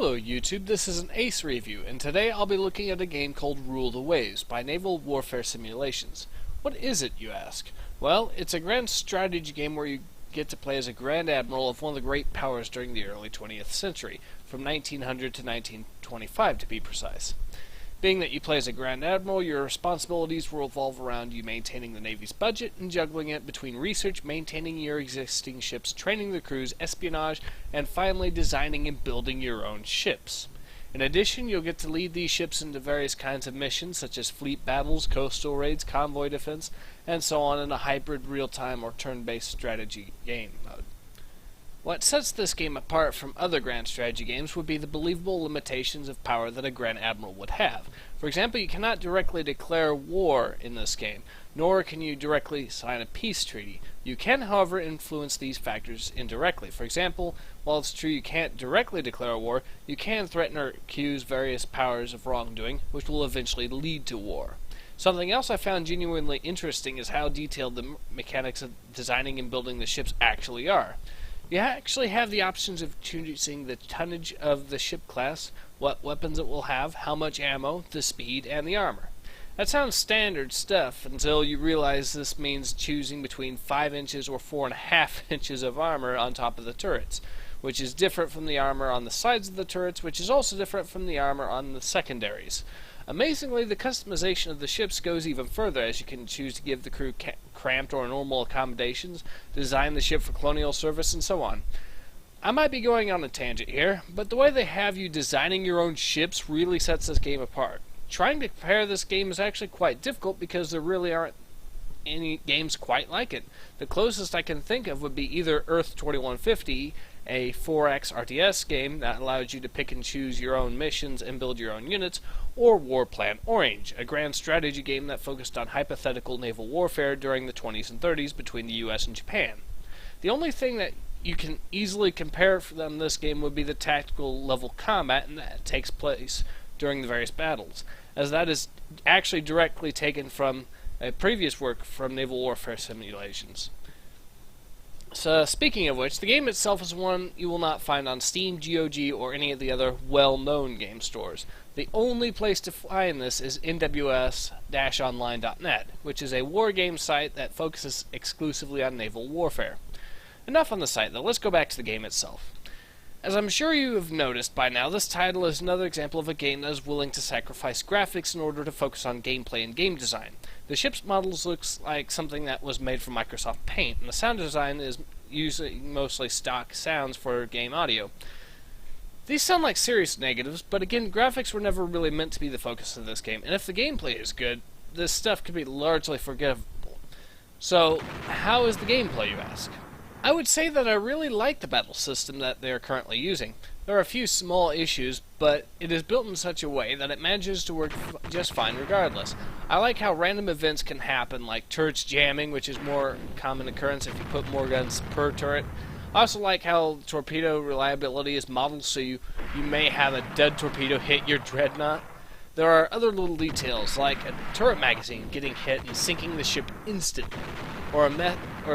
Hello YouTube, this is an ACE review, and today I'll be looking at a game called Rule the Waves by Naval Warfare Simulations. What is it, you ask? Well, it's a grand strategy game where you get to play as a Grand Admiral of one of the great powers during the early 20th century, from 1900 to 1925 to be precise. Being that you play as a Grand Admiral, your responsibilities will revolve around you maintaining the Navy's budget and juggling it between research, maintaining your existing ships, training the crews, espionage, and finally designing and building your own ships. In addition, you'll get to lead these ships into various kinds of missions such as fleet battles, coastal raids, convoy defense, and so on in a hybrid real-time or turn-based strategy game mode. What sets this game apart from other grand strategy games would be the believable limitations of power that a Grand Admiral would have. For example, you cannot directly declare war in this game, nor can you directly sign a peace treaty. You can, however, influence these factors indirectly. For example, while it's true you can't directly declare war, you can threaten or accuse various powers of wrongdoing, which will eventually lead to war. Something else I found genuinely interesting is how detailed the mechanics of designing and building the ships actually are. You actually have the options of choosing the tonnage of the ship class, what weapons it will have, how much ammo, the speed, and the armor. That sounds standard stuff until you realize this means choosing between 5 inches or 4.5 inches of armor on top of the turrets, which is different from the armor on the sides of the turrets, which is also different from the armor on the secondaries. Amazingly, the customization of the ships goes even further, as you can choose to give the crew cramped or normal accommodations, design the ship for colonial service, and so on. I might be going on a tangent here, but the way they have you designing your own ships really sets this game apart. Trying to compare this game is actually quite difficult because there really aren't any games quite like it. The closest I can think of would be either Earth 2150, a 4X RTS game that allows you to pick and choose your own missions and build your own units, or Warplan Orange, a grand strategy game that focused on hypothetical naval warfare during the 20s and 30s between the US and Japan. The only thing that you can easily compare from this game would be the tactical level combat, and that takes place during the various battles, as that is actually directly taken from a previous work from Naval Warfare Simulations. So, speaking of which, the game itself is one you will not find on Steam, GOG, or any of the other well-known game stores. The only place to find this is nws-online.net, which is a war game site that focuses exclusively on naval warfare. Enough on the site, though. Let's go back to the game itself. As I'm sure you have noticed by now, this title is another example of a game that is willing to sacrifice graphics in order to focus on gameplay and game design. The ship's models looks like something that was made from Microsoft Paint, and the sound design is using mostly stock sounds for game audio. These sound like serious negatives, but again, graphics were never really meant to be the focus of this game, and if the gameplay is good, this stuff could be largely forgivable. So, how is the gameplay, you ask? I would say that I really like the battle system that they are currently using. There are a few small issues, but it is built in such a way that it manages to work just fine regardless. I like how random events can happen, like turrets jamming, which is more common occurrence if you put more guns per turret. I also like how torpedo reliability is modeled so you may have a dead torpedo hit your dreadnought. There are other little details, like a turret magazine getting hit and sinking the ship instantly, or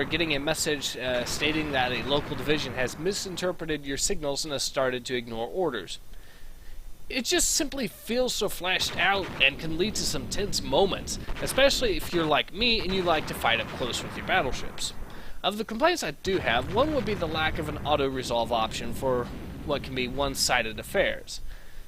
getting a message stating that a local division has misinterpreted your signals and has started to ignore orders. It just simply feels so flashed out and can lead to some tense moments, especially if you're like me and you like to fight up close with your battleships. Of the complaints I do have, one would be the lack of an auto-resolve option for what can be one-sided affairs.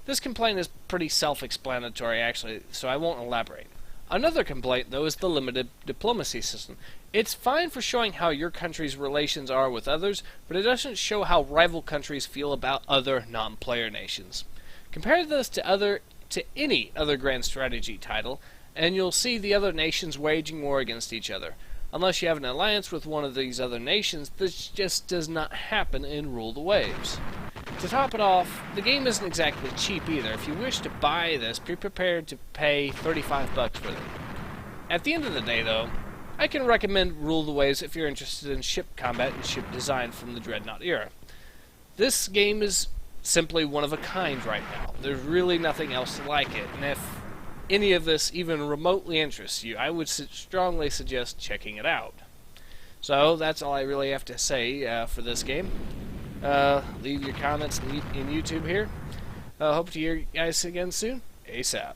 This complaint is pretty self-explanatory actually, so I won't elaborate. Another complaint, though, is the limited diplomacy system. It's fine for showing how your country's relations are with others, but it doesn't show how rival countries feel about other non-player nations. Compare this to any other grand strategy title, and you'll see the other nations waging war against each other. Unless you have an alliance with one of these other nations, this just does not happen in Rule the Waves. To top it off, the game isn't exactly cheap either. If you wish to buy this, be prepared to pay $35 for it. At the end of the day, though, I can recommend Rule the Waves if you're interested in ship combat and ship design from the Dreadnought era. This game is simply one of a kind right now. There's really nothing else like it, and if any of this even remotely interests you, I would strongly suggest checking it out. So that's all I really have to say for this game. Leave your comments in YouTube here. Hope to hear you guys again soon. ASAP.